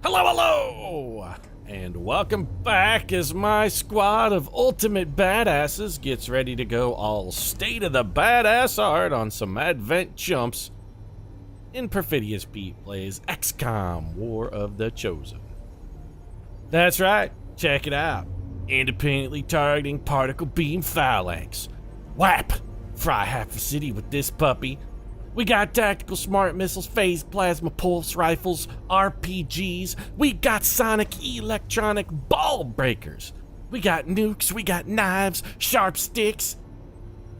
Hello, hello! And welcome back as my squad of ultimate badasses gets ready to go all state of the badass art on some Advent chumps in Perfidious Pete plays XCOM War of the Chosen. That's right, check it out. Independently targeting particle beam phalanx. Whap! Fry half the city with this puppy. We got tactical smart missiles, phase plasma pulse rifles, RPGs. We got sonic electronic ball breakers. We got nukes, we got knives, sharp sticks.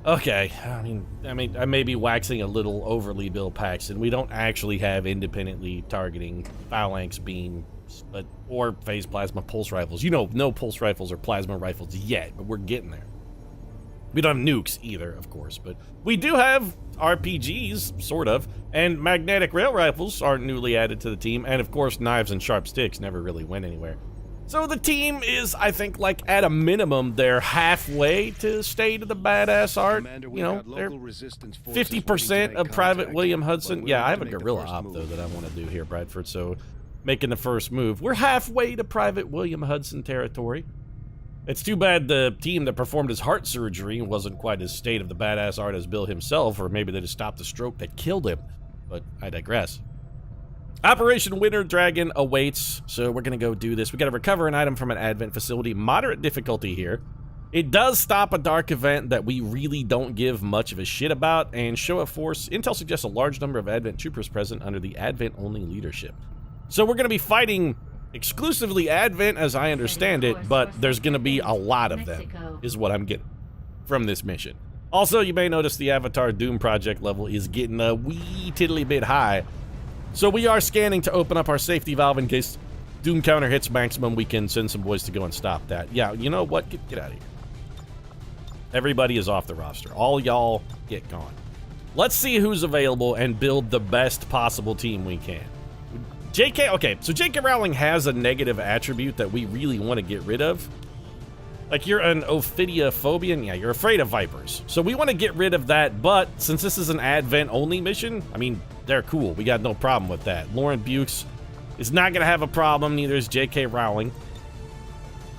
Okay, I mean, I may be waxing a little overly, Bill Paxton. We don't actually have independently targeting phalanx beams, or phase plasma pulse rifles. You know, no pulse rifles or plasma rifles yet, but we're getting there. We don't have nukes either, of course, but we do have RPGs, sort of, and magnetic rail rifles are newly added to the team, and of course knives and sharp sticks never really went anywhere. So the team is, I think, like at a minimum, they're halfway to state of the badass art. You know, they're 50% of Private William Hudson. Yeah, I have a guerrilla op, though, that I want to do here, Bradford, so making the first move. We're halfway to Private William Hudson territory. It's too bad the team that performed his heart surgery wasn't quite as state of the badass art as Bill himself, or maybe they just stopped the stroke that killed him, but I digress. Operation Winter Dragon awaits, so we're gonna go do this. We gotta recover an item from an Advent facility, moderate difficulty here. It does stop a dark event that we really don't give much of a shit about, and show of force. Intel suggests a large number of Advent troopers present under the Advent-only leadership. So we're gonna be fighting exclusively Advent, as I understand it, but there's gonna be a lot of them, is what I'm getting from this mission. Also, you may notice the Avatar Doom project level is getting a wee tiddly bit high. So we are scanning to open up our safety valve in case Doom counter hits maximum. We can send some boys to go and stop that. Yeah, you know what? Get out of here. Everybody is off the roster. All y'all get gone. Let's see who's available and build the best possible team we can. JK, okay, so JK Rowling has a negative attribute that we really want to get rid of. Like, you're an Ophidiophobia, yeah, you're afraid of vipers. So we want to get rid of that, but since this is an Advent-only mission, I mean, they're cool. We got no problem with that. Lauren Bukes is not going to have a problem, neither is JK Rowling.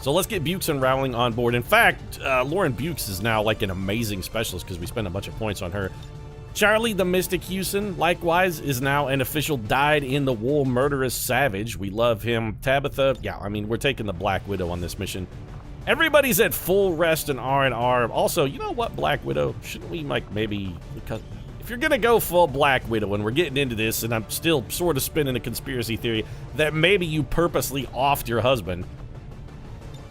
So let's get Bukes and Rowling on board. In fact, Lauren Bukes is now like an amazing specialist because we spent a bunch of points on her. Charlie the Mystic Hewson, likewise, is now an official dyed-in-the-wool murderous savage. We love him. Tabitha, yeah, I mean, we're taking the Black Widow on this mission. Everybody's at full rest and R&R. Also, you know what, Black Widow? Shouldn't we, like, maybe... Because if you're gonna go full Black Widow, and we're getting into this, and I'm still sort of spinning a conspiracy theory that maybe you purposely offed your husband,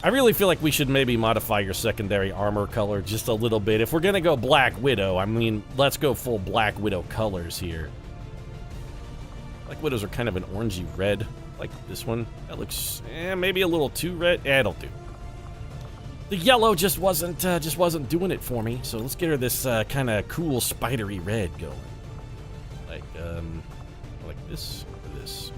I really feel like we should maybe modify your secondary armor color just a little bit. If we're gonna go Black Widow, I mean, let's go full Black Widow colors here. Black Widows are kind of an orangey red, like this one. That looks, maybe a little too red. It'll do. The yellow just wasn't doing it for me. So let's get her this kind of cool spidery red going. Like this or this.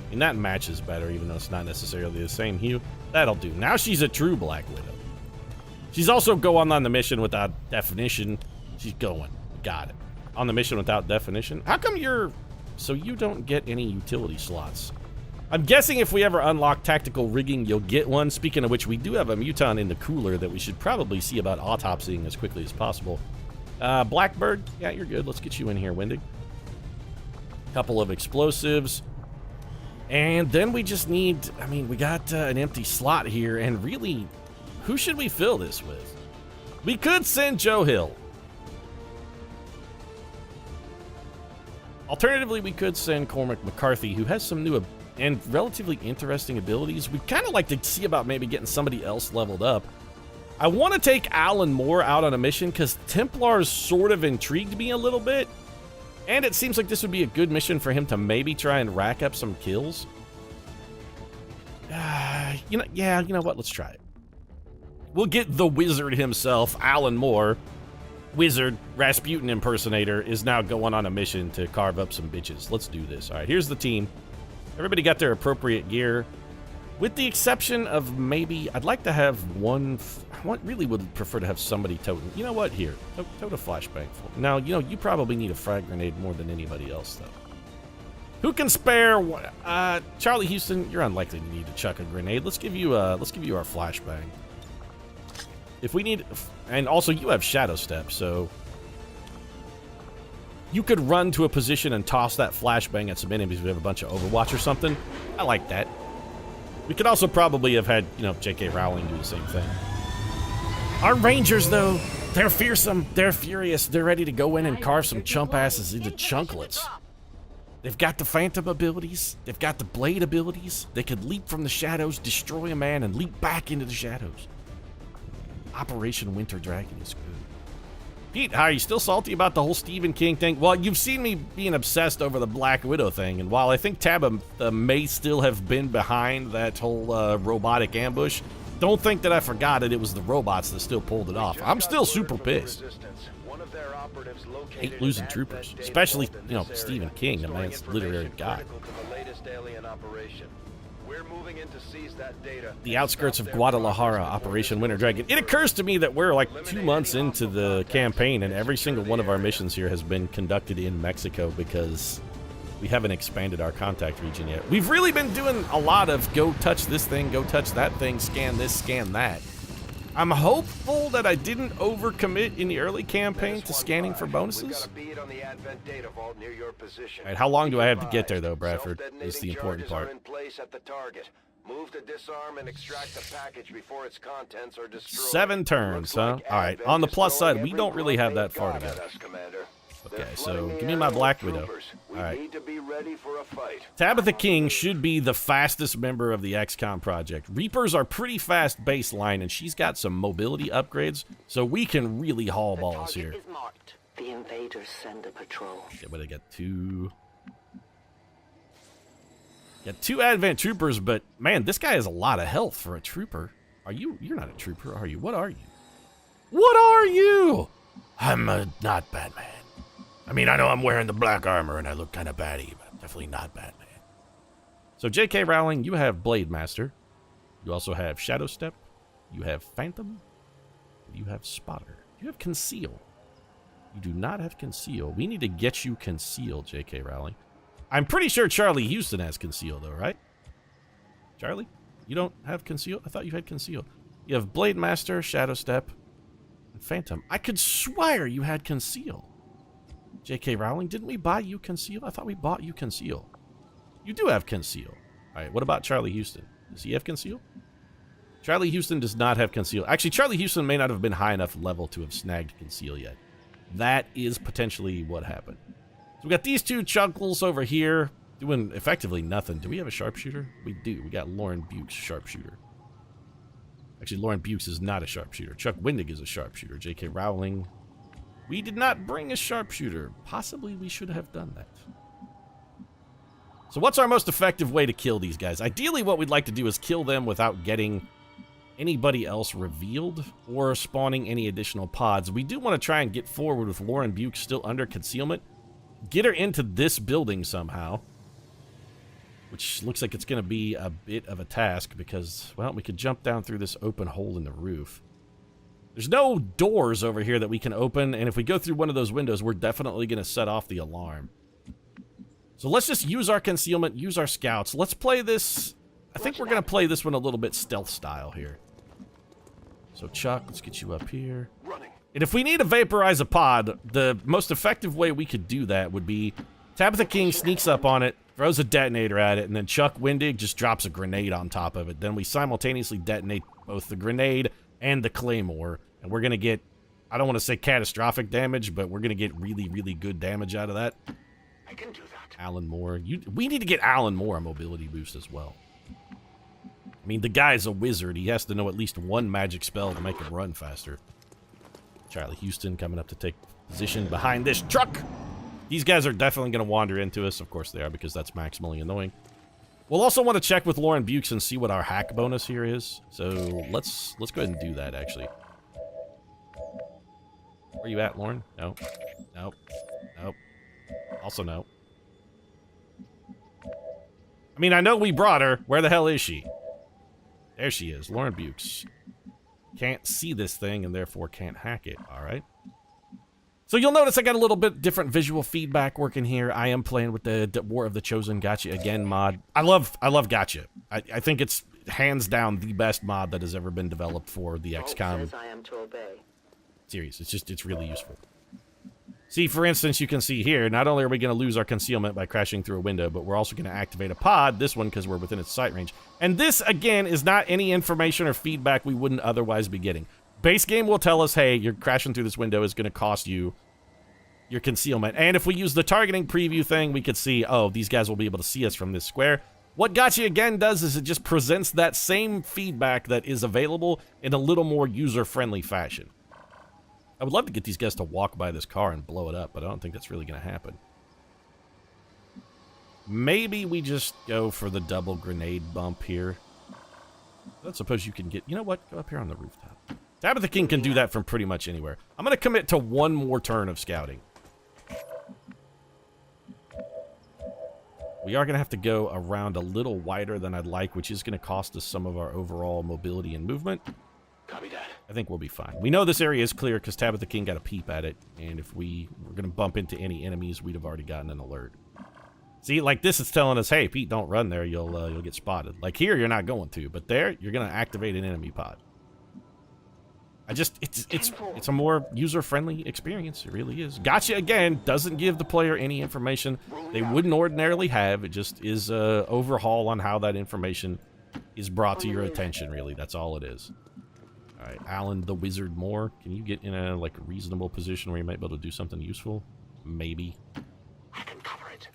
I mean, that matches better, even though it's not necessarily the same hue. That'll do. Now she's a true Black Widow. She's also going on the mission without definition. She's going. Got it. On the mission without definition. How come you're... So you don't get any utility slots? I'm guessing if we ever unlock tactical rigging, you'll get one. Speaking of which, we do have a Muton in the cooler that we should probably see about autopsying as quickly as possible. Blackbird, yeah, you're good. Let's get you in here, Wendig. Couple of explosives. And then we just need, I mean, we got an empty slot here, and really, who should we fill this with? We could send Joe Hill. Alternatively, we could send Cormac McCarthy, who has some new and relatively interesting abilities. We'd kind of like to see about maybe getting somebody else leveled up. I want to take Alan Moore out on a mission because Templars sort of intrigued me a little bit. And it seems like this would be a good mission for him to maybe try and rack up some kills. You know what? Let's try it. We'll get the wizard himself, Alan Moore. Wizard, Rasputin impersonator, is now going on a mission to carve up some bitches. Let's do this. All right, here's the team. Everybody got their appropriate gear. With the exception of maybe, I'd like to have one, I really would prefer to have somebody toting. You know what? Here, tote a flashbang. Now, you know, you probably need a frag grenade more than anybody else, though. Who can spare? Charlie Houston, you're unlikely to need to chuck a grenade. Let's give you our flashbang. If we need, and also you have Shadow Step, so you could run to a position and toss that flashbang at some enemies. We have a bunch of Overwatch or something. I like that. We could also probably have had, you know, J.K. Rowling do the same thing. Our Rangers, though, they're fearsome, they're furious, they're ready to go in and carve some chump asses into chunklets. They've got the Phantom abilities, they've got the Blade abilities, they could leap from the shadows, destroy a man, and leap back into the shadows. Operation Winter Dragon is good. Pete, how are you still salty about the whole Stephen King thing? Well, you've seen me being obsessed over the Black Widow thing, and while I think Tabitha may still have been behind that whole robotic ambush, don't think that I forgot it was the robots that still pulled it off. I'm still super pissed. Hate losing troopers, especially, you know, Stephen King, the man's literary god. The outskirts of Guadalajara, Operation Winter Dragon. It occurs to me that we're like 2 months into the campaign, and every single one of our missions here has been conducted in Mexico because we haven't expanded our contact region yet. We've really been doing a lot of go touch this thing, go touch that thing, scan this, scan that. I'm hopeful that I didn't overcommit in the early campaign to scanning for bonuses. Alright, how long do I have to get there, though, Bradford, is the important part. Move to disarm and extract the package before its contents are destroyed. 7 turns, huh? Alright, on the plus side, we don't really have that far to go. Okay, so give me my Black Widow. Alright. Tabitha King should be the fastest member of the XCOM project. Reapers are pretty fast baseline, and she's got some mobility upgrades, so we can really haul balls here. The invaders send a patrol. Yeah, but I got 2... Got 2 Advent troopers, but man, this guy has a lot of health for a trooper. You're not a trooper, are you? What are you? What are you? I'm not Batman. I mean, I know I'm wearing the black armor and I look kind of batty, but I'm definitely not Batman. So J.K. Rowling, you have Blade Master. You also have Shadow Step. You have Phantom. You have Spotter. You have Conceal. You do not have Conceal. We need to get you Conceal, J.K. Rowling. I'm pretty sure Charlie Houston has Conceal, though, right? Charlie? You don't have Conceal? I thought you had Conceal. You have Blade Master, Shadow Step, and Phantom. I could swear you had Conceal. J.K. Rowling, didn't we buy you Conceal? I thought we bought you Conceal. You do have Conceal. All right, what about Charlie Houston? Does he have Conceal? Charlie Houston does not have Conceal. Actually, Charlie Houston may not have been high enough level to have snagged Conceal yet. That is potentially what happened. So we got these 2 chunkles over here doing effectively nothing. Do we have a sharpshooter? We do. We got Lauren Bukes, sharpshooter. Actually, Lauren Bukes is not a sharpshooter. Chuck Wendig is a sharpshooter. J.K. Rowling... We did not bring a sharpshooter. Possibly we should have done that. So what's our most effective way to kill these guys? Ideally, what we'd like to do is kill them without getting anybody else revealed or spawning any additional pods. We do want to try and get forward with Lauren Buke still under concealment. Get her into this building somehow. Which looks like it's going to be a bit of a task because, well, we could jump down through this open hole in the roof. There's no doors over here that we can open, and if we go through one of those windows, we're definitely going to set off the alarm. So let's just use our concealment, use our scouts. Let's play this... I think we're going to play this one a little bit stealth style here. So Chuck, let's get you up here. And if we need to vaporize a pod, the most effective way we could do that would be Tabitha King sneaks up on it, throws a detonator at it, and then Chuck Wendig just drops a grenade on top of it. Then we simultaneously detonate both the grenade and the claymore, and we're gonna get, I don't want to say catastrophic damage, but we're gonna get really, really good damage out of that. I can do that. Alan Moore, we need to get Alan Moore a mobility boost as well. I mean, the guy's a wizard. He has to know at least one magic spell to make him run faster. Charlie Houston coming up to take position behind this truck. These guys are definitely gonna wander into us. Of course they are, because that's maximally annoying. We'll also want to check with Lauren Bukes and see what our hack bonus here is. So let's go ahead and do that, actually. Where are you at, Lauren? No. Nope. Nope. Also no. I mean, I know we brought her. Where the hell is she? There she is. Lauren Bukes. Can't see this thing and therefore can't hack it. All right. So you'll notice I got a little bit different visual feedback working here. I am playing with the War of the Chosen Gotcha Again mod. I love Gotcha. I think it's hands down the best mod that has ever been developed for the XCOM series. It's really useful. See, for instance, you can see here, not only are we going to lose our concealment by crashing through a window, but we're also going to activate a pod, this one because we're within its sight range. And this, again, is not any information or feedback we wouldn't otherwise be getting. Base game will tell us, hey, you're crashing through this window is going to cost you your concealment. And if we use the targeting preview thing, we could see, oh, these guys will be able to see us from this square. What Gotcha Again does is it just presents that same feedback that is available in a little more user-friendly fashion. I would love to get these guys to walk by this car and blow it up, but I don't think that's really going to happen. Maybe we just go for the double grenade bump here. I suppose you can get... You know what? Go up here on the rooftop. Tabitha King can do that from pretty much anywhere. I'm going to commit to one more turn of scouting. We are going to have to go around a little wider than I'd like, which is going to cost us some of our overall mobility and movement. Copy that. I think we'll be fine. We know this area is clear because Tabitha King got a peep at it, and if we were going to bump into any enemies, we'd have already gotten an alert. See, like this is telling us, hey, Pete, don't run there. You'll get spotted. Like here, you're not going to, but there, you're going to activate an enemy pod. It's a more user-friendly experience. It really is. Gotcha Again doesn't give the player any information they wouldn't ordinarily have. It just is an overhaul on how that information is brought to your attention, really. That's all it is. All right, Alan the Wizard Moore, can you get in a like reasonable position where you might be able to do something useful? Maybe. I can cover it.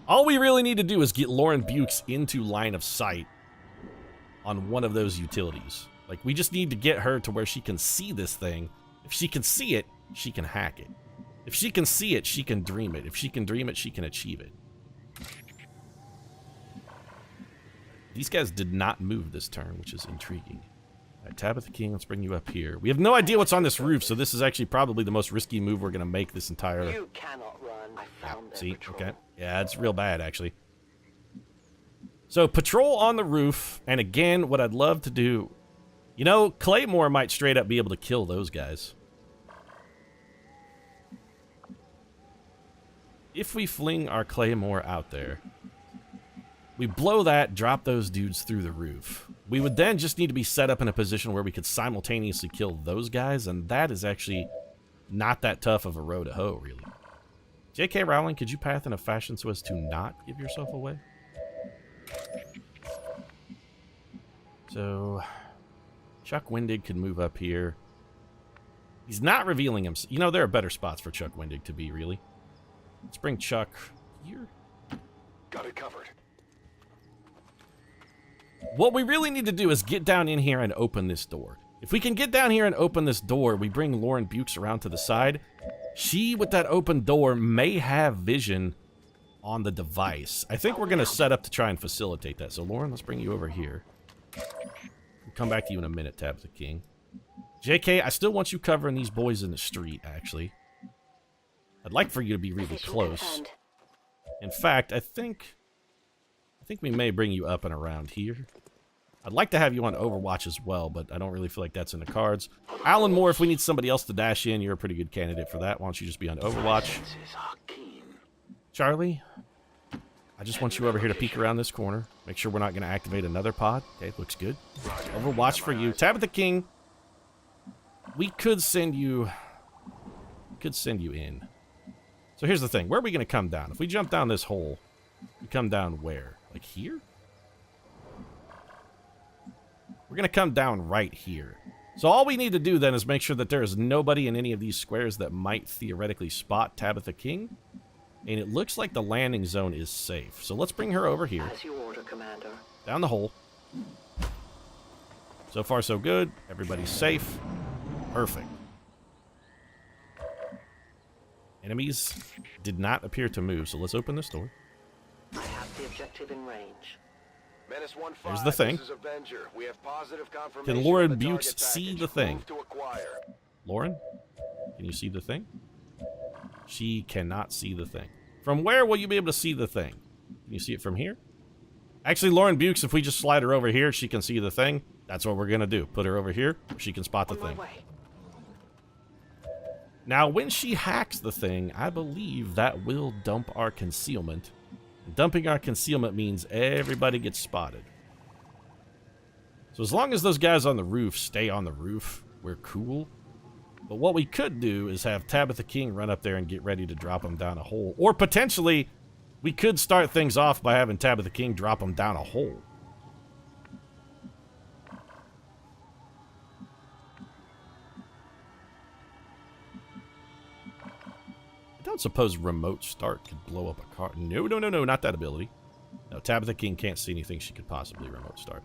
All we really need to do is get Lauren Bukes into line of sight on one of those utilities. Like, we just need to get her to where she can see this thing. If she can see it, she can hack it. If she can see it, she can dream it. If she can dream it, she can achieve it. These guys did not move this turn, which is intriguing. All right, Tabitha King, let's bring you up here. We have no idea what's on this roof, so this is actually probably the most risky move we're going to make this entire... You cannot run. I found their see? patrol. Okay. Yeah, it's real bad, actually. So, patrol on the roof, and again, what I'd love to do... You know, Claymore might straight up be able to kill those guys. If we fling our Claymore out there... We blow that, drop those dudes through the roof. We would then just need to be set up in a position where we could simultaneously kill those guys, and that is actually not that tough of a row to hoe, really. J.K. Rowling, could you path in a fashion so as to not give yourself away? So, Chuck Wendig could move up here. He's not revealing himself. You know, there are better spots for Chuck Wendig to be, really. Let's bring Chuck here. Got it covered. What we really need to do is get down in here and open this door. If we can get down here and open this door, we bring Lauren Bukes around to the side. She, with that open door, may have vision on the device. I think we're going to set up to try and facilitate that. So, Lauren, let's bring you over here. We'll come back to you in a minute, Tabitha King. JK, I still want you covering these boys in the street, actually. I'd like for you to be really close. In fact, I think we may bring you up and around here. I'd like to have you on Overwatch as well, but I don't really feel like that's in the cards. Alan Moore, if we need somebody else to dash in, you're a pretty good candidate for that. Why don't you just be on Overwatch? Charlie, I just want you over here to peek around this corner. Make sure we're not going to activate another pod. Okay, looks good. Overwatch for you. Tabitha King, we could send you in. So here's the thing. Where are we going to come down? If we jump down this hole, we come down where? Like here? We're going to come down right here. So all we need to do then is make sure that there is nobody in any of these squares that might theoretically spot Tabitha King. And it looks like the landing zone is safe. So let's bring her over here. As you order, Commander. Down the hole. So far, so good. Everybody's safe. Perfect. Enemies did not appear to move, so let's open this door. I have the objective in range. There's the thing. Can Lauren Bukes see the thing? Lauren, can you see the thing? She cannot see the thing. From where will you be able to see the thing? Can you see it from here? Actually, Lauren Bukes, if we just slide her over here, she can see the thing. That's what we're gonna do. Put her over here where she can spot the On my thing. way. Now, when she hacks the thing, I believe that will dump our concealment. Dumping our concealment means everybody gets spotted. So as long as those guys on the roof stay on the roof, we're cool. But what we could do is have Tabitha King run up there and get ready to drop them down a hole. Or potentially, we could start things off by having Tabitha King drop them down a hole. I don't suppose remote start could blow up a car. No, no, no, no, not that ability. No, Tabitha King can't see anything she could possibly remote start.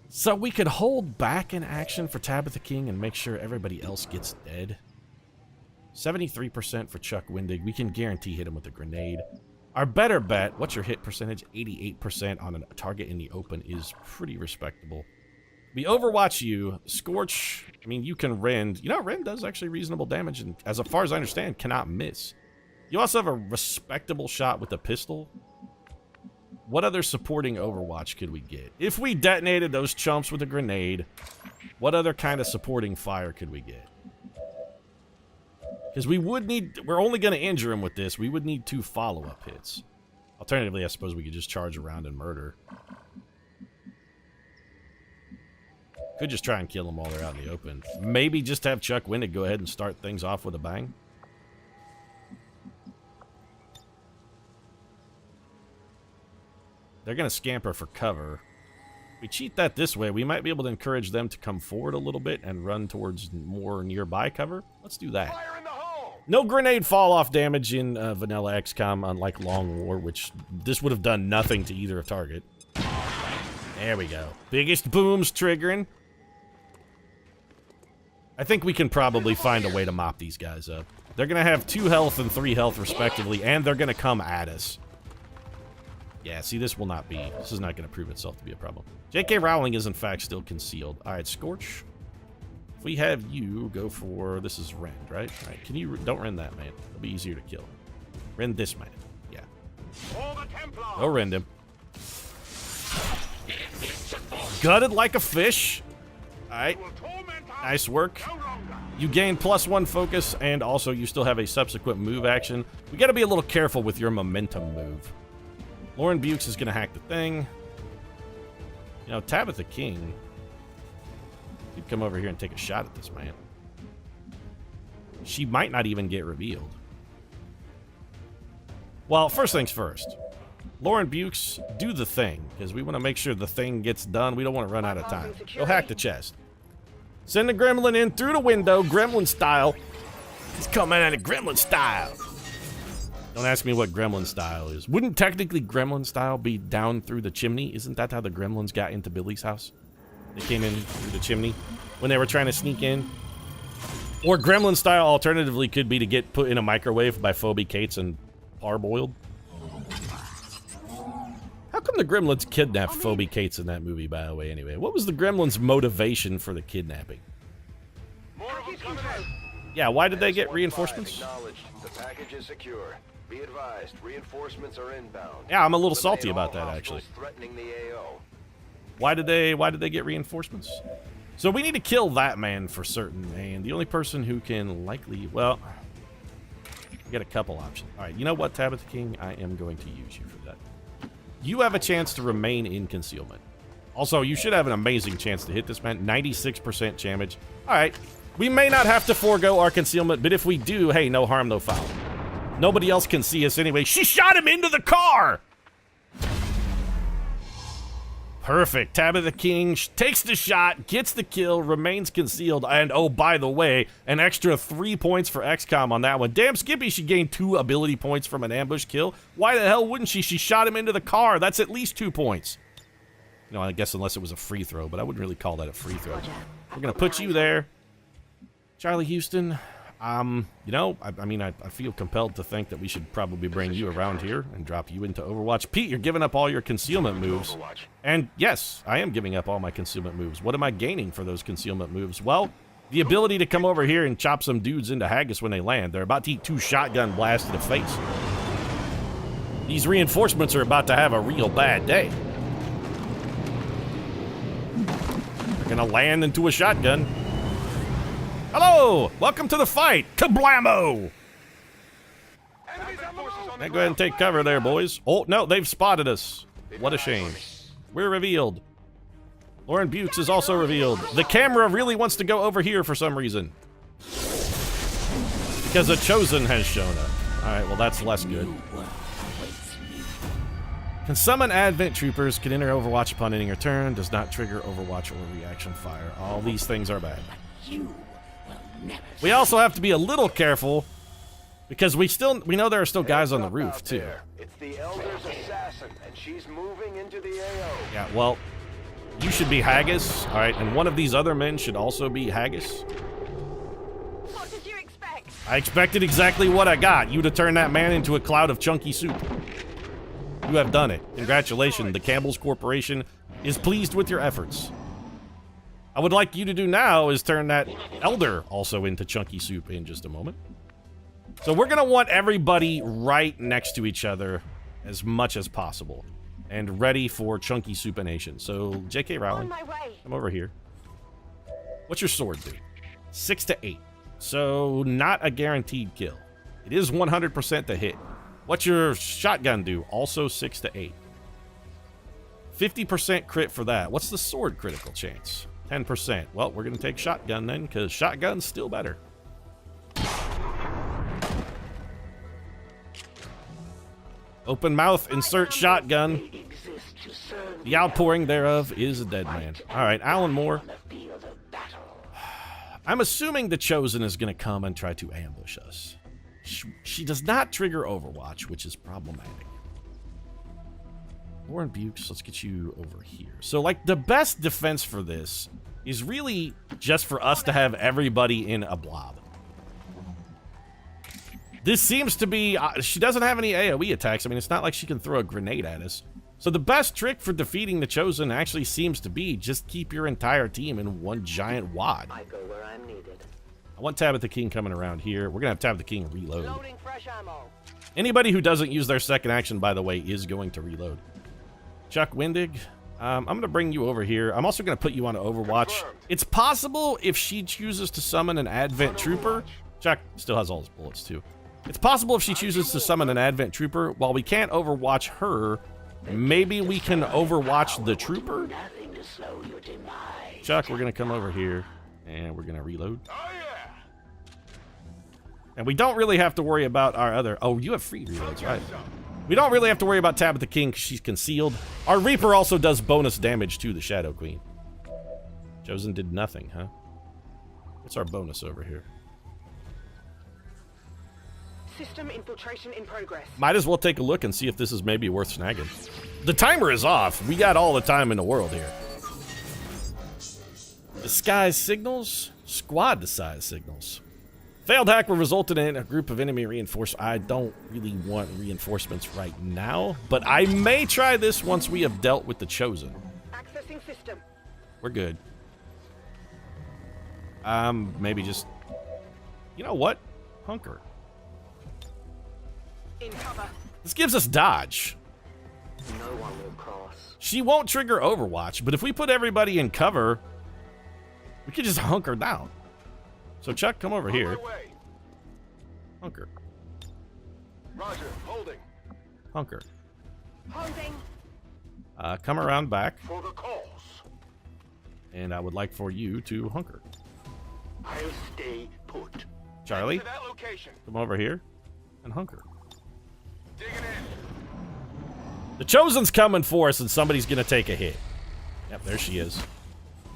So we could hold back in action for Tabitha King and make sure everybody else gets dead. 73% for Chuck Wendig. We can guarantee hit him with a grenade. Our better bet, what's your hit percentage? 88% on a target in the open is pretty respectable. We overwatch you. Scorch, I mean, you can rend. You know, rend does actually reasonable damage, and as far as I understand, cannot miss. You also have a respectable shot with a pistol. What other supporting overwatch could we get? If we detonated those chumps with a grenade, what other kind of supporting fire could we get? Because we would need, we're only going to injure him with this. We would need 2 follow-up hits. Alternatively, I suppose we could just charge around and murder. Could just try and kill them while they're out in the open. Maybe just have Chuck Wendig go ahead and start things off with a bang. They're going to scamper for cover. If we cheat that this way, we might be able to encourage them to come forward a little bit and run towards more nearby cover. Let's do that. Fire in the hole! No grenade fall-off damage in vanilla XCOM, unlike Long War, which this would have done nothing to either target. There we go. Biggest booms triggering. I think we can probably find a way to mop these guys up. They're going to have 2 health and 3 health respectively, and they're going to come at us. Yeah, see, this will not be... This is not going to prove itself to be a problem. J.K. Rowling is, in fact, still concealed. All right, Scorch. If we have you go for... This is Rend, right? All right, can you... Don't Rend that, man. It'll be easier to kill. Rend this man. Yeah. Go Rend him. Gutted like a fish. All right. Nice work. You gain +1 focus, and also you still have a subsequent move action. We got to be a little careful with your momentum move. Lauren Bukes is going to hack the thing. You know, Tabitha King could come over here and take a shot at this man. She might not even get revealed. Well, first things first. Lauren Bukes, do the thing, because we want to make sure the thing gets done. We don't want to run out of time. Go hack the chest. Send the gremlin in through the window, gremlin style. He's coming at it gremlin style. Don't ask me what gremlin style is. Wouldn't technically gremlin style be down through the chimney? Isn't that how the gremlins got into Billy's house? They came in through the chimney when they were trying to sneak in. Or gremlin style alternatively could be to get put in a microwave by Phoebe Cates and parboiled. How come the gremlins kidnapped Phoebe Cates in that movie, by the way, anyway? What was the gremlins' motivation for the kidnapping? Yeah, why did they get reinforcements? The package is secure. Be advised, reinforcements are inbound. Yeah, I'm a little salty about that, actually. Threatening the AO. Why did they get reinforcements? So we need to kill that man for certain, and the only person who can likely, well, we got a couple options. All right, you know what, Tabitha King? I am going to use you for that. You have a chance to remain in concealment. Also, you should have an amazing chance to hit this man. 96% damage. All right, we may not have to forego our concealment, but if we do, hey, no harm, no foul. Nobody else can see us anyway. She shot him into the car! Perfect. Tabitha King takes the shot, gets the kill, remains concealed, and oh, by the way, an extra 3 points for XCOM on that one. Damn, Skippy, she gained 2 ability points from an ambush kill. Why the hell wouldn't she? She shot him into the car. That's at least 2 points. You know, I guess unless it was a free throw, but I wouldn't really call that a free throw. We're going to put you there. Charlie Houston, you know, I mean, I feel compelled to think that we should probably bring you around here and drop you into Overwatch. Pete, you're giving up all your concealment moves. And yes, I am giving up all my concealment moves. What am I gaining for those concealment moves? Well, the ability to come over here and chop some dudes into haggis when they land. They're about to eat 2 shotgun blasts to the face. These reinforcements are about to have a real bad day. gonna land into a shotgun. Hello! Welcome to the fight! Kablammo! Now go ahead and take cover there, boys. Oh, no, they've spotted us. What a shame. We're revealed. Lauren Bukes is also revealed. The camera really wants to go over here for some reason. Because a Chosen has shown up. Alright, well that's less good. Can summon Advent Troopers, can enter Overwatch upon ending your turn, does not trigger Overwatch or reaction fire. All these things are bad. We also have to be a little careful, because we know there are still guys on the roof, too. It's the Elder's assassin, and she's moving into the AO. Yeah, well, you should be Haggis, alright, and one of these other men should also be Haggis. What did you expect? I expected exactly what I got. You to turn that man into a cloud of chunky soup. You have done it. Congratulations. The Campbell's Corporation is pleased with your efforts. I would like you to do now is turn that Elder also into chunky soup in just a moment. So we're going to want everybody right next to each other as much as possible. And ready for chunky supination. So, J.K. Rowling, come over here. What's your sword do? 6 to 8. So, not a guaranteed kill. It is 100% to hit. What's your shotgun do? Also 6 to 8. 50% crit for that. What's the sword critical chance? 10%. Well, we're going to take shotgun then, because shotgun's still better. Open mouth, insert shotgun. The outpouring thereof is a dead man. Alright, Alan Moore. I'm assuming the Chosen is going to come and try to ambush us. She does not trigger Overwatch, which is problematic. Lauren Bukes, let's get you over here. So, like, the best defense for this is really just for us to have everybody in a blob. This seems to be... she doesn't have any AoE attacks. I mean, it's not like she can throw a grenade at us. So the best trick for defeating the Chosen actually seems to be just keep your entire team in one giant wad. I go where I'm needed. I want Tabitha King coming around here. We're going to have Tabitha King reload. Loading fresh ammo. Anybody who doesn't use their second action, by the way, is going to reload. Chuck Windig, I'm going to bring you over here. I'm also going to put you on Overwatch. Confirmed. It's possible if she chooses to summon an Advent Trooper. Chuck still has all his bullets, too. It's possible if she chooses to summon an Advent Trooper. While we can't Overwatch her, maybe we can Overwatch the Trooper? Chuck, we're going to come over here, and we're going to reload. Oh, yeah. And we don't really have to worry about our other... Oh, you have free reloads, right? We don't really have to worry about Tabitha King because she's concealed. Our Reaper also does bonus damage to the Shadow Queen. Chosen did nothing, huh? What's our bonus over here? System infiltration in progress. Might as well take a look and see if this is maybe worth snagging. The timer is off. We got all the time in the world here. Disguise signals? Squad disguise signals. Failed hack will result in a group of enemy reinforcements. I don't really want reinforcements right now, but I may try this once we have dealt with the Chosen. Accessing system. We're good. Maybe just... You know what? Hunker. In cover. This gives us dodge. No one will cross. She won't trigger Overwatch, but if we put everybody in cover, we could just hunker down. So Chuck, come over here. On my way. Hunker. Roger, holding. Hunker. Holding. Come around back, For the calls. and I would like for you to hunker. I'll stay put. Charlie, To that location. come over here and hunker. Digging in. The Chosen's coming for us, and somebody's going to take a hit. Yep, there she is.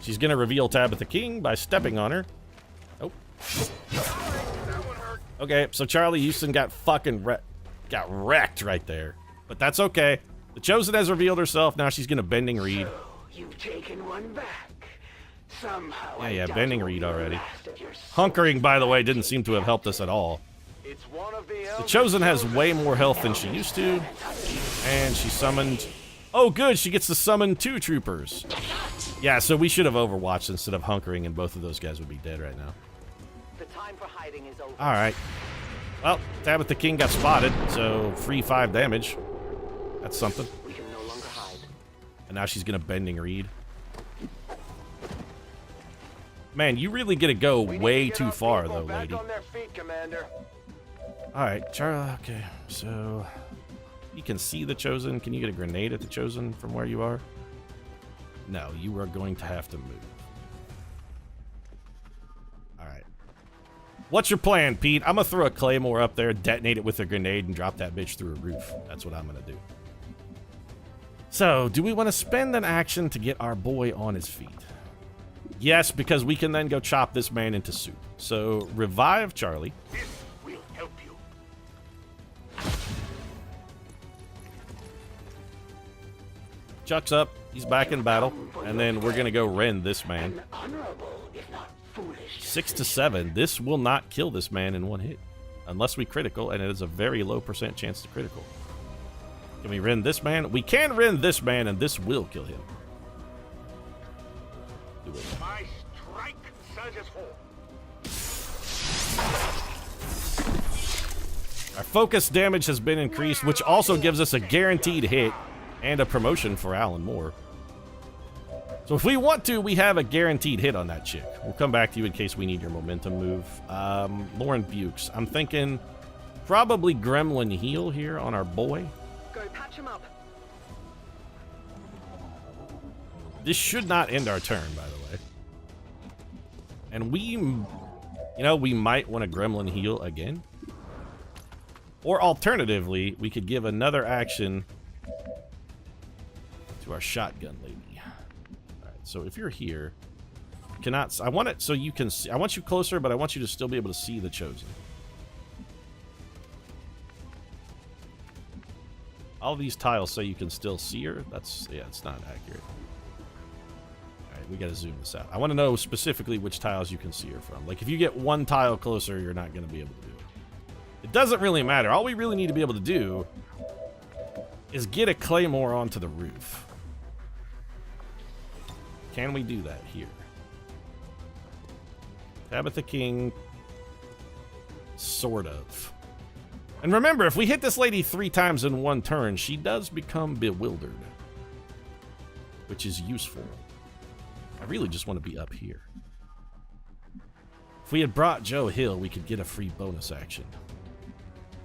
She's going to reveal Tabitha King by stepping on her. Oh. That one hurt. Okay, so Charlie Houston got fucking got wrecked right there. But that's okay. The Chosen has revealed herself. Now she's going to Bending Reed. You've taken one back. Somehow. Yeah, Bending Reed already. Hunkering, by the way, didn't seem to have helped us at all. It's one of the The elders. Chosen has way more health than she used to. And she summoned... Oh, good, she gets to summon 2 troopers. Yeah, so we should have Overwatched instead of hunkering, and both of those guys would be dead right now. The time for hiding is over. Alright. Well, Tabitha King got spotted, so free 5 damage. That's something. We can no longer hide. And now she's gonna Bending Reed. Man, you really get to go We need way to get too our far, people though, back lady. on their feet, Commander. Alright, Charlie, okay. So, you can see the Chosen. Can you get a grenade at the Chosen from where you are? No, you are going to have to move. Alright. What's your plan, Pete? I'm gonna throw a Claymore up there, detonate it with a grenade, and drop that bitch through a roof. That's what I'm gonna do. So, do we want to spend an action to get our boy on his feet? Yes, because we can then go chop this man into soup. So, revive Charlie. This will help you. Chuck's up. He's back in battle. And then we're going to go rend this man. An honorable, if not foolish. 6 to 7. This will not kill this man in one hit. Unless we critical, and it is a very low % chance to critical. Can we rend this man? We can rend this man, and this will kill him. Do it. My strike surges home. Our focus damage has been increased, which also gives us a guaranteed hit and a promotion for Alan Moore. So if we want to, we have a guaranteed hit on that chick. We'll come back to you in case we need your momentum move. Lauren Bukes. I'm thinking probably Gremlin heal here on our boy. Go patch him up. This should not end our turn, by the way. And we, you know, we might want to Gremlin heal again. Or alternatively, we could give another action to our shotgun lady. Alright, so if you're here, you cannot, I want it so you can see, I want you closer, but I want you to still be able to see the Chosen. All these tiles say you can still see her. That's, yeah, it's not accurate. Alright, we gotta zoom this out. I want to know specifically which tiles you can see her from. Like, if you get one tile closer, you're not gonna be able to do it. It doesn't really matter. All we really need to be able to do is get a Claymore onto the roof. Can we do that here? Tabitha King. Sort of. And remember, if we hit this lady 3 times in one turn, she does become bewildered. Which is useful. I really just want to be up here. If we had brought Joe Hill, we could get a free bonus action.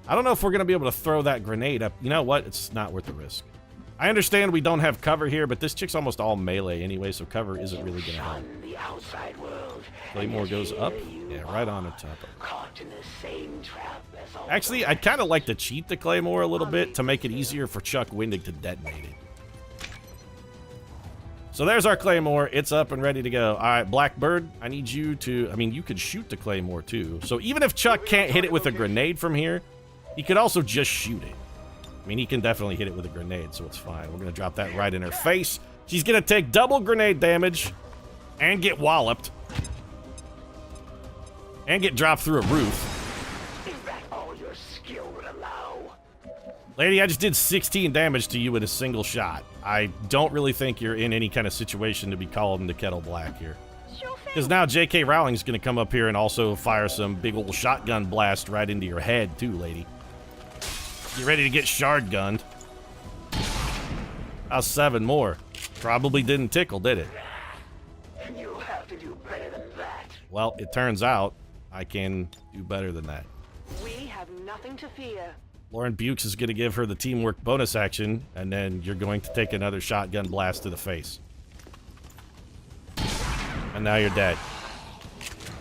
I don't know if we're going to be able to throw that grenade up. You know what? It's not worth the risk. I understand we don't have cover here, but this chick's almost all melee anyway, so cover isn't really going to help. Shun the outside world. Claymore goes up. Yeah, right on the top of it. Caught in the same trap as all. Actually, I'd kind of like to cheat the Claymore a little bit to make it easier for Chuck Windig to detonate it. So there's our Claymore. It's up and ready to go. All right, Blackbird, I need you to... I mean, you could shoot the Claymore, too. So even if Chuck can't hit it with a grenade from here, he could also just shoot it. I mean, he can definitely hit it with a grenade, so it's fine. We're going to drop that right in her face. She's going to take double grenade damage and get walloped. And get dropped through a roof. Is that all your skill would allow? Lady, I just did 16 damage to you with a single shot. I don't really think you're in any kind of situation to be called into Kettle Black here. Sure thing. Because now J.K. Rowling's going to come up here and also fire some big old shotgun blast right into your head, too, lady. Get ready to get shard gunned. How's 7 more? Probably didn't tickle, did it? You have to do better than that. Well, it turns out I can do better than that. We have nothing to fear. Lauren Bukes is going to give her the teamwork bonus action, and then you're going to take another shotgun blast to the face. And now you're dead.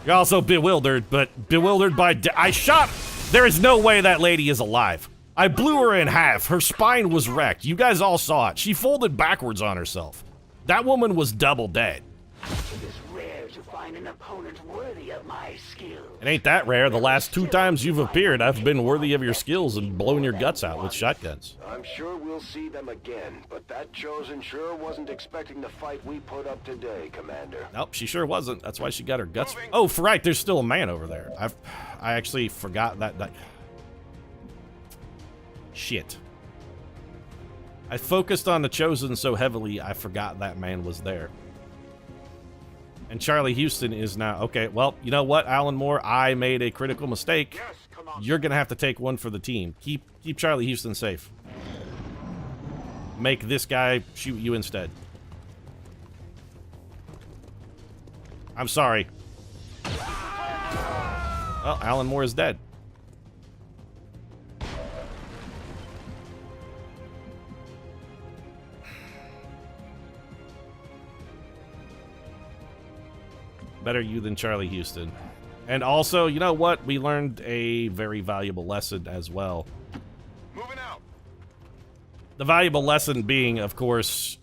You're also bewildered, but bewildered by... I shot... There is no way that lady is alive. I blew her in half. Her spine was wrecked. You guys all saw it. She folded backwards on herself. That woman was double dead. It is rare to find an opponent worthy of my skills. It ain't that rare. The last 2 times you've appeared, I've been worthy of your skills and blown your guts out with shotguns. I'm sure we'll see them again, but that Chosen sure wasn't expecting the fight we put up today, Commander. Nope, she sure wasn't. That's why she got her guts. Oh, for right, there's still a man over there. I actually forgot that. Shit. I focused on the Chosen so heavily, I forgot that man was there. And Charlie Houston is now... Okay, well, you know what, Alan Moore? I made a critical mistake. Yes, come on. You're going to have to take one for the team. Keep Charlie Houston safe. Make this guy shoot you instead. I'm sorry. Well, Alan Moore is dead. Better you than Charlie Houston. And also, you know what? We learned a very valuable lesson as well. Moving out. The valuable lesson being, of course,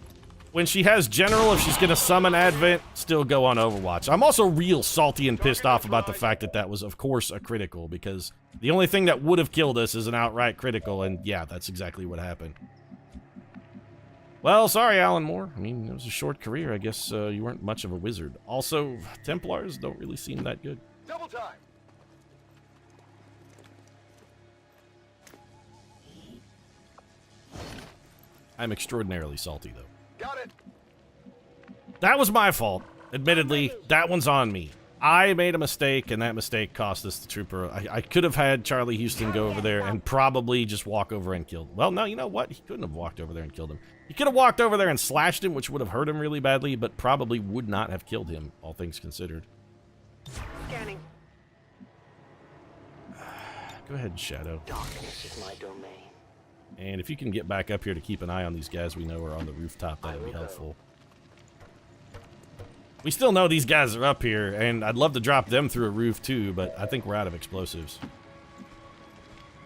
when she has General, if she's going to summon Advent, still go on Overwatch. I'm also real salty and pissed off about the fact that that was, of course, a critical, because the only thing that would have killed us is an outright critical, and yeah, that's exactly what happened. Well, sorry, Alan Moore. I mean, it was a short career. I guess you weren't much of a wizard. Also, Templars don't really seem that good. Double time. I'm extraordinarily salty, though. Got it. That was my fault. Admittedly, that one's on me. I made a mistake, and that mistake cost us the trooper. I could have had Charlie Houston go over there and probably just walk over and kill him. Well, no, you know what? He couldn't have walked over there and killed him. He could have walked over there and slashed him, which would have hurt him really badly, but probably would not have killed him, all things considered. Scanning. Go ahead, Shadow. Darkness is my domain. And if you can get back up here to keep an eye on these guys we know are on the rooftop, that would be helpful. We still know these guys are up here, and I'd love to drop them through a roof too, but I think we're out of explosives.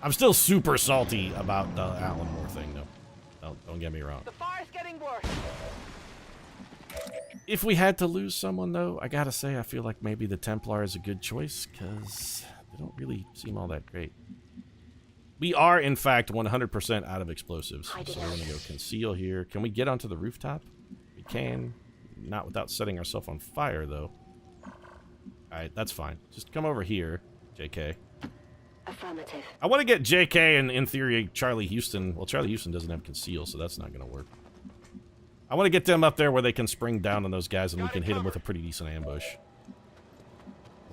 I'm still super salty about the Alan Moore thing, though. Don't get me wrong. The fire's getting worse. If we had to lose someone, though, I gotta say, I feel like maybe the Templar is a good choice, because they don't really seem all that great. We are, in fact, 100% out of explosives, so we're gonna go conceal here. Can we get onto the rooftop? We can. Not without setting ourselves on fire, though. Alright, that's fine. Just come over here, JK. Affirmative. I want to get JK and, in theory, Charlie Houston. Well, Charlie Houston doesn't have conceal, so that's not going to work. I want to get them up there where they can spring down on those guys and we can hit them with a pretty decent ambush.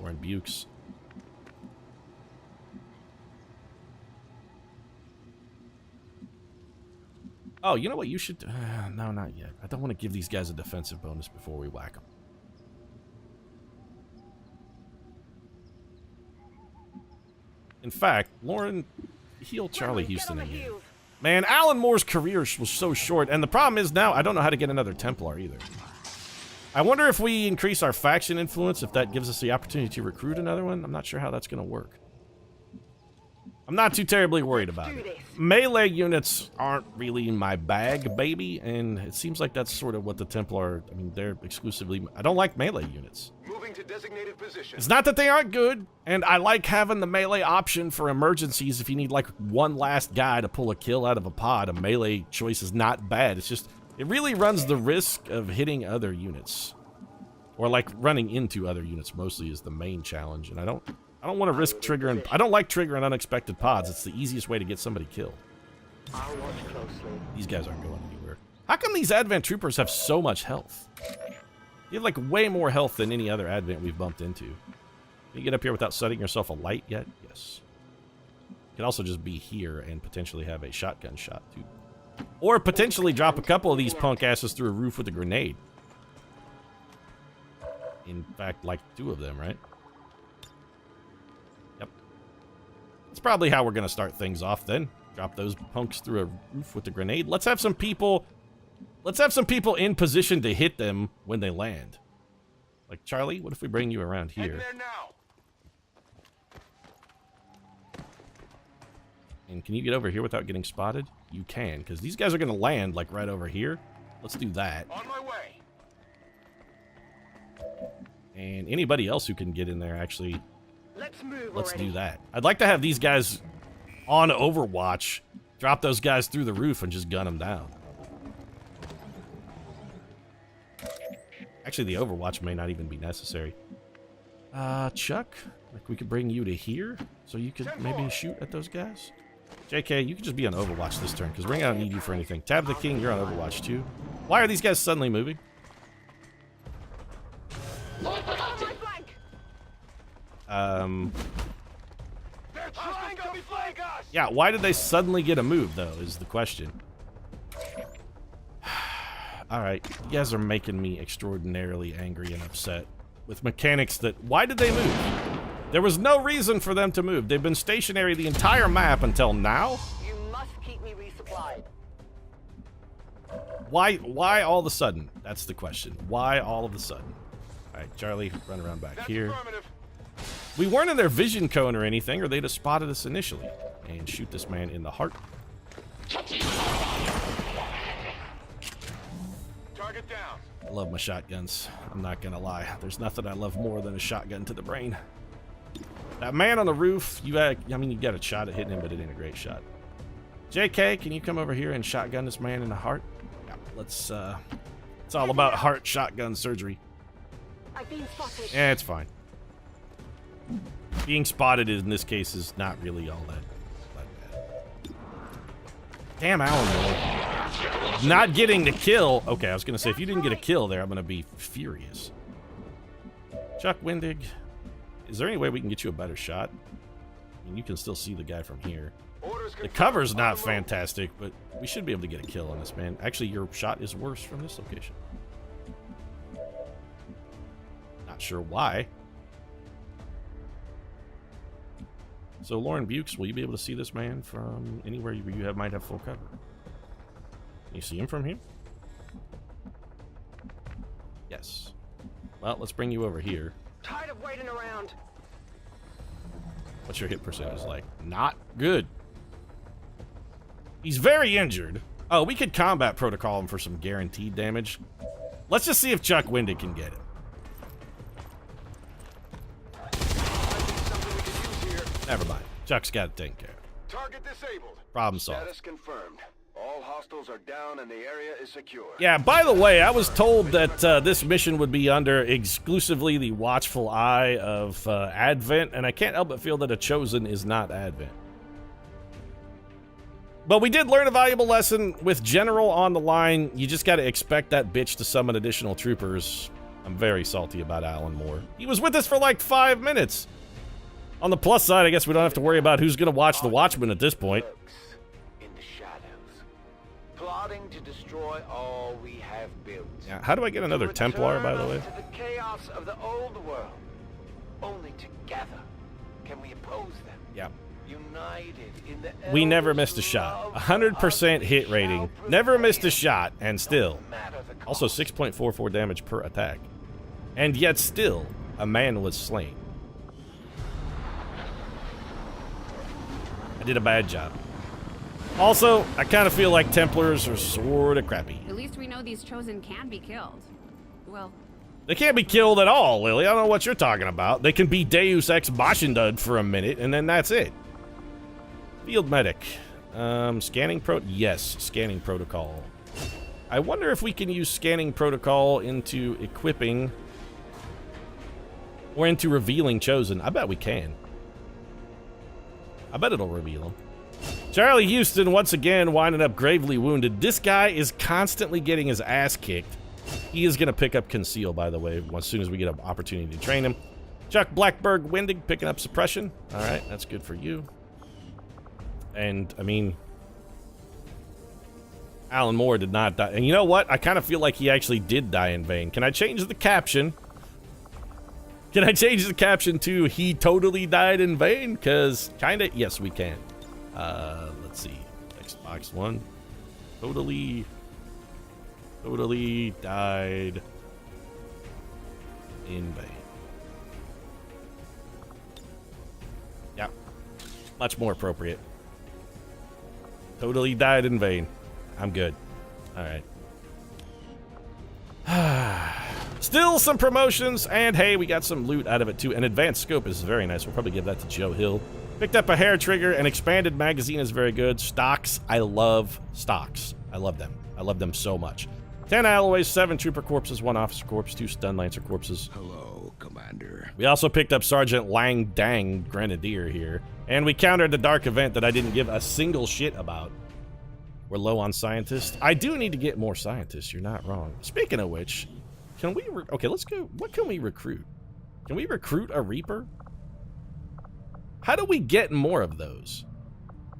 Or in Bukes. Oh, you know what you should... no, not yet. I don't want to give these guys a defensive bonus before we whack them. In fact, Lauren, heal Charlie Houston again. Man, Alan Moore's career was so short, and the problem is now I don't know how to get another Templar either. I wonder if we increase our faction influence, if that gives us the opportunity to recruit another one. I'm not sure how that's going to work. I'm not too terribly worried about it. Melee units aren't really my bag, baby, and it seems like that's sort of what the Templar, I mean, they're exclusively... I don't like melee units. Moving to designated position. It's not that they aren't good, and I like having the melee option for emergencies if you need, like, one last guy to pull a kill out of a pod. A melee choice is not bad. It's just, it really runs the risk of hitting other units. Or, like, running into other units mostly is the main challenge, and I don't want to risk triggering... I don't like triggering unexpected pods. It's the easiest way to get somebody killed. I'll watch closely. These guys aren't going anywhere. How come these Advent troopers have so much health? You have, like, way more health than any other Advent we've bumped into. Can you get up here without setting yourself a light yet? Yes. You can also just be here and potentially have a shotgun shot, too. Or potentially drop a couple of these punk asses through a roof with a grenade. In fact, like 2 of them, right? Yep. That's probably how we're going to start things off then. Drop those punks through a roof with a grenade. Let's have some people... Let's have some people in position to hit them when they land. Like, Charlie, what if we bring you around here? There now. And can you get over here without getting spotted? You can, because these guys are going to land, like, right over here. Let's do that. On my way. And anybody else who can get in there, actually, Let's move let's already. do that. I'd like to have these guys on Overwatch, drop those guys through the roof and just gun them down. Actually, the Overwatch may not even be necessary. Chuck, like we could bring you to here, so you could maybe shoot at those guys. JK, you could just be on Overwatch this turn, because we're not need you for anything. Tab the King, you're on Overwatch too. Why are these guys suddenly moving? On my flank. They're trying to flank us. Yeah, why did they suddenly get a move, though, is the question. Alright, you guys are making me extraordinarily angry and upset. with mechanics that... Why did they move? There was no reason for them to move. They've been stationary the entire map until now. You must keep me resupplied. Why all of a sudden? That's the question. Why all of a sudden? All right, Charlie, run around back here. We weren't in their vision cone or anything, or they'd have spotted us initially. And shoot this man in the heart. Target down. I love my shotguns. I'm not gonna lie. There's nothing I love more than a shotgun to the brain. That man on the roof, you got a shot at hitting him, but it ain't a great shot. JK, can you come over here and shotgun this man in the heart? Yeah, let's, it's all about heart shotgun surgery. I've been spotted. Yeah, it's fine. Being spotted in this case is not really all that bad. Damn Alan, not getting the kill. Okay, I was gonna say, if you didn't get a kill there, I'm gonna be furious. Chuck Windig, is there any way we can get you a better shot? I mean, you can still see the guy from here. The cover's not fantastic, but we should be able to get a kill on this man. Actually, your shot is worse from this location. Not sure why. So, Lauren Bukes, will you be able to see this man from anywhere you might have full cover? Can you see him from here? Yes. Well, let's bring you over here. Tired of waiting around. What's your hit percentage like? Not good. He's very injured. Oh, we could combat protocol him for some guaranteed damage. Let's just see if Chuck Windig can get it. Never mind. Chuck's got it taken care of. Target disabled. Problem solved. Status confirmed. All hostiles are down and the area is secure. Yeah, by the way, I was told that this mission would be under exclusively the watchful eye of Advent, and I can't help but feel that a Chosen is not Advent. But we did learn a valuable lesson. With General on the line, you just got to expect that bitch to summon additional troopers. I'm very salty about Alan Moore. He was with us for like 5 minutes. On the plus side, I guess we don't have to worry about who's going to watch the Watchmen at this point. In the shadows, plotting to destroy all we have built. Yeah, how do I get another Templar, by the way? To the chaos of the old world. Only together can we oppose them. Yeah. United in the We never missed a shot. 100% hit rating. Never missed a shot, and still. Also 6.44 damage per attack. And yet still, a man was slain. I did a bad job. Also, I kind of feel like Templars are sort of crappy. At least we know these Chosen can be killed. Well, they can't be killed at all, Lily. I don't know what you're talking about. They can be Deus Ex Machina'd for a minute, and then that's it. Field Medic. Scanning yes, scanning protocol. I wonder if we can use scanning protocol into equipping or into revealing Chosen. I bet we can. I bet it'll reveal him. Charlie Houston, once again, winding up gravely wounded. This guy is constantly getting his ass kicked. He is going to pick up Conceal, by the way, as soon as we get an opportunity to train him. Chuck Blackberg Windig picking up Suppression. All right, that's good for you. And, I mean, Alan Moore did not die. And you know what? I kind of feel like he actually did die in vain. Can I change the caption? Can I change the caption to "He totally died in vain"? Because kinda, yes, we can. Let's see. Xbox One. Totally died in vain. Yeah. Much more appropriate. Totally died in vain. I'm good. Alright. Still some promotions, and hey, we got some loot out of it too. An advanced scope is very nice. We'll probably give that to Joe Hill. Picked up a hair trigger. An expanded magazine is very good. Stocks. I love stocks. I love them. I love them so much. 10 alloys, 7 trooper corpses, 1 officer corpse, 2 stun lancer corpses. Hello, Commander. We also picked up Sergeant Lang Dang Grenadier here. And we countered the dark event that I didn't give a single shit about. We're low on scientists. I do need to get more scientists. You're not wrong. Speaking of which, can we... okay, let's go. What can we recruit? Can we recruit a Reaper? How do we get more of those?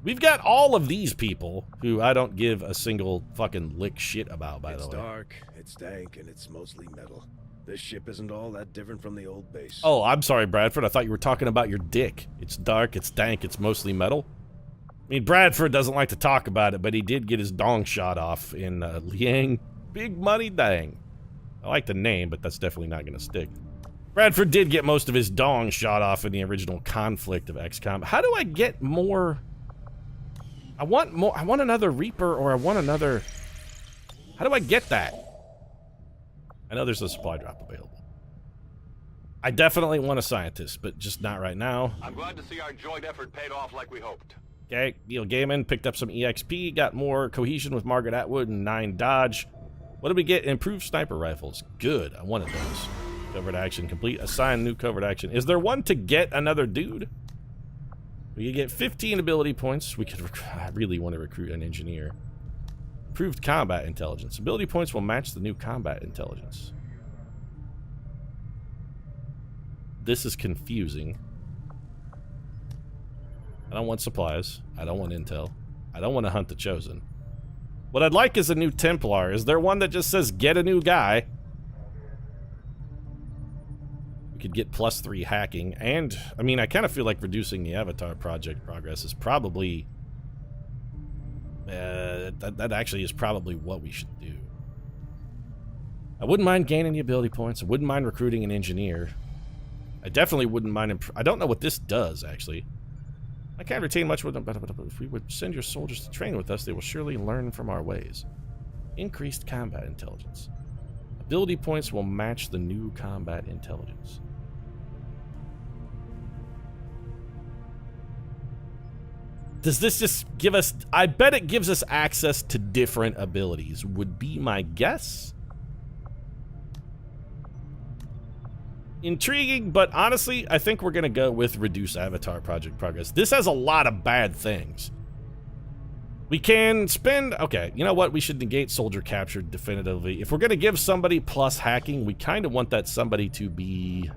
We've got all of these people who I don't give a single fucking lick shit about, by the way. It's dark, it's dank, and it's mostly metal. This ship isn't all that different from the old base. Oh, I'm sorry, Bradford. I thought you were talking about your dick. It's dark, it's dank, it's mostly metal. I mean, Bradford doesn't like to talk about it, but he did get his dong shot off in Liang Big Money Dang. I like the name, but that's definitely not going to stick. Bradford did get most of his dong shot off in the original conflict of XCOM. How do I get more? I want more. I want another Reaper, or I want another... How do I get that? I know there's a supply drop available. I definitely want a scientist, but just not right now. I'm glad to see our joint effort paid off like we hoped. Okay, Neil Gaiman picked up some EXP, got more cohesion with Margaret Atwood and 9 dodge. What did we get? Improved sniper rifles. Good, I wanted those. Covert action complete. Assign new covert action. Is there one to get another dude? We could get 15 ability points. We could. I really want to recruit an engineer. Improved combat intelligence. Ability points will match the new combat intelligence. This is confusing. I don't want supplies. I don't want intel. I don't want to hunt the chosen. What I'd like is a new Templar. Is there one that just says get a new guy? We could get +3 hacking. And, I mean, I kind of feel like reducing the Avatar project progress is probably... that actually is probably what we should do. I wouldn't mind gaining the ability points. I wouldn't mind recruiting an engineer. I definitely wouldn't mind... I don't know what this does, actually. I can't retain much with them, but if we would send your soldiers to train with us, they will surely learn from our ways. Increased combat intelligence. Ability points will match the new combat intelligence. Does this just give us... I bet it gives us access to different abilities, would be my guess. Intriguing, but honestly, I think we're going to go with reduce Avatar project progress. This has a lot of bad things. We can spend... Okay, you know what? We should negate soldier captured definitively. If we're going to give somebody plus hacking, we kind of want that somebody to be...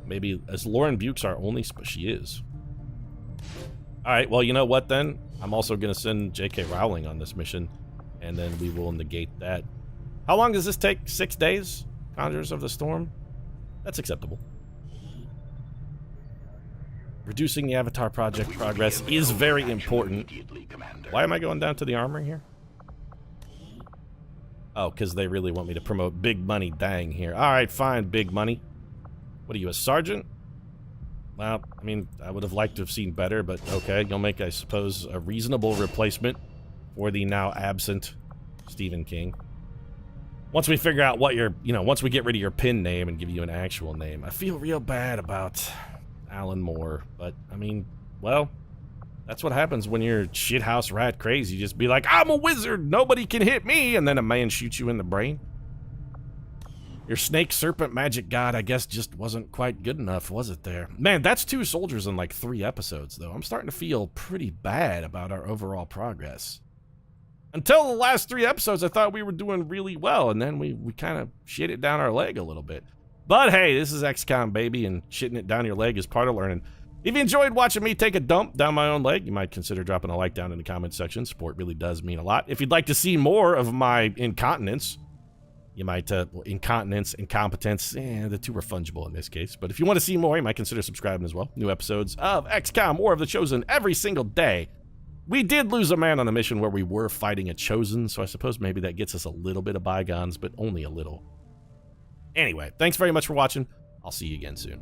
Maybe... As Lauren Buke's our only... She is. Alright, well, you know what then? I'm also going to send J.K. Rowling on this mission, and then we will negate that. How long does this take? 6 days? Conjurers of the Storm? That's acceptable. Reducing the Avatar project progress is very important. Why am I going down to the armory here? Oh, because they really want me to promote Big Money Dang here. Alright, fine, Big Money. What are you, a sergeant? Well, I mean, I would have liked to have seen better, but okay, you'll make, I suppose, a reasonable replacement for the now absent Stephen King. Once we figure out what your, once we get rid of your pin name and give you an actual name. I feel real bad about Alan Moore, but, I mean, well, that's what happens when you're shithouse rat crazy. You just be like, I'm a wizard, nobody can hit me, and then a man shoots you in the brain. Your snake serpent magic god, I guess, just wasn't quite good enough, was it there? Man, that's 2 soldiers in like 3 episodes, though. I'm starting to feel pretty bad about our overall progress. Until the last 3 episodes, I thought we were doing really well, and then we kind of shit it down our leg a little bit. But hey, this is XCOM, baby, and shitting it down your leg is part of learning. If you enjoyed watching me take a dump down my own leg, you might consider dropping a like down in the comment section. Support really does mean a lot. If you'd like to see more of my incontinence, you might, incontinence, incompetence, the 2 are fungible in this case. But if you want to see more, you might consider subscribing as well. New episodes of XCOM, War of the Chosen, every single day. We did lose a man on a mission where we were fighting a Chosen, so I suppose maybe that gets us a little bit of bygones, but only a little. Anyway, thanks very much for watching. I'll see you again soon.